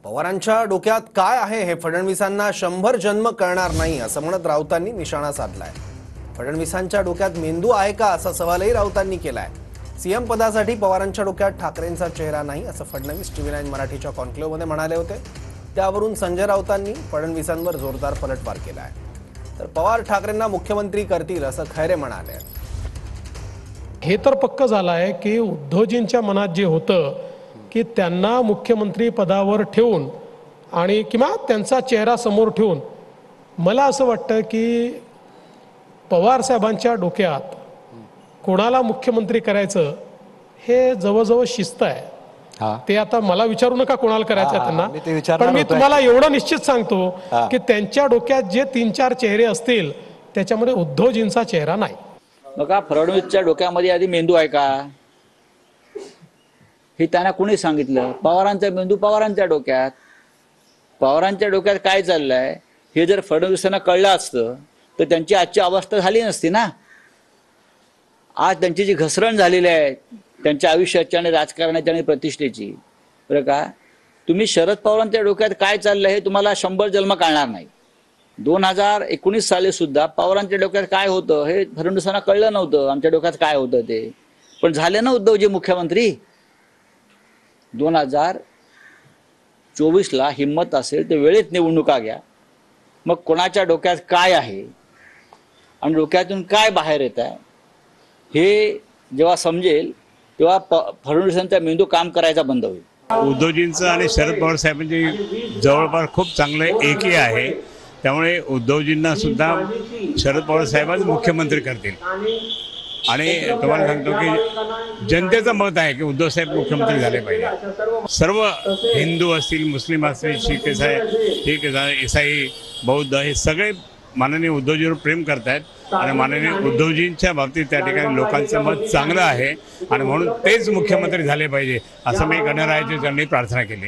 पवारांच्या डोक्यात काय आहे हे फडणवीसांना 100 जन्म कळणार नाही असं म्हणत राऊतांनी निशाणा साधलाय। फडणवीसांच्या डोक्यात मेंदू आहे का असा सवालही राऊतांनी केलाय। सीएम पदासाठी पवारांच्या डोक्यात ठाकरेंचा चेहरा नाही असं फडणवीस TV9 मराठीच्या कॉन्क्लेव्हमध्ये म्हणाले होते। त्यावरून संजय राऊतांनी फडणवीसांवर जोरदार पलटवार केलाय। तर पवार ठाकरेंना मुख्यमंत्री करतील असं खैरे म्हणाले। हे तर पक्क झालं आहे की उद्धवजींच्या मनात जे होतं की त्यांना मुख्यमंत्री पदावर ठेवून आणि किंवा त्यांचा चेहरा समोर ठेवून मला असं वाटतं की पवार साहेबांच्या डोक्यात कोणाला मुख्यमंत्री करायचं हे जवळजवळ शिस्त आहे। ते आता मला विचारू नका कोणाला करायचं आहे त्यांना, पण मी तुम्हाला एवढं निश्चित सांगतो की त्यांच्या डोक्यात जे 3-4 चेहरे असतील त्याच्यामध्ये उद्धवजींचा चेहरा नाही। बघा, फडणवीसच्या डोक्यामध्ये आधी मेंदू आहे का हे त्यांना कोणी सांगितलं? पवारांचा मेंदू पवारांच्या डोक्यात। पवारांच्या डोक्यात काय चाललंय हे जर फडणवीसांना कळलं असतं तर त्यांची आजची अवस्था झाली नसती ना। आज त्यांची जी घसरण झालेली आहे त्यांच्या आयुष्याची आणि राजकारणाची आणि प्रतिष्ठेची, बरं का, तुम्ही शरद पवारांच्या डोक्यात काय चाललंय हे तुम्हाला 100 जन्म कळणार नाही। 2019 साली सुद्धा पवारांच्या डोक्यात काय होतं हे फडणवीसांना कळलं नव्हतं, आमच्या डोक्यात काय होतं ते। पण झाले ना उद्धवजी मुख्यमंत्री। 2024ला हिम्मत असेल तर वेळेत निवडणुका घ्या, मग कोणाच्या डोक्यात काय आहे आणि डोक्यातून काय बाहेर येत आहे हे जेव्हा समजेल तेव्हा फडणवीसांचा मेंदू काम करायचा बंद होईल। उद्धवजींचं आणि शरद पवार साहेबांची जवळपास खूप चांगलं एकी आहे, त्यामुळे उद्धवजींना सुद्धा शरद पवार साहेबच मुख्यमंत्री करतील। आणि तुम्हाला सांगतो की जनतेचं मत आहे की उद्धव साहेब मुख्यमंत्री झाले पाहिजे। सर्व हिंदू असतील, मुस्लिम असतील, शीख ईसाई, बौद्ध हे सगळे माननीय उद्धवजीवर प्रेम करतायत आणि माननीय उद्धवजींच्या बाबतीत त्या ठिकाणी लोकांचं मत चांगलं आहे आणि म्हणून तेच मुख्यमंत्री झाले पाहिजे असं मी गणरायाच्या चरणी प्रार्थना केली।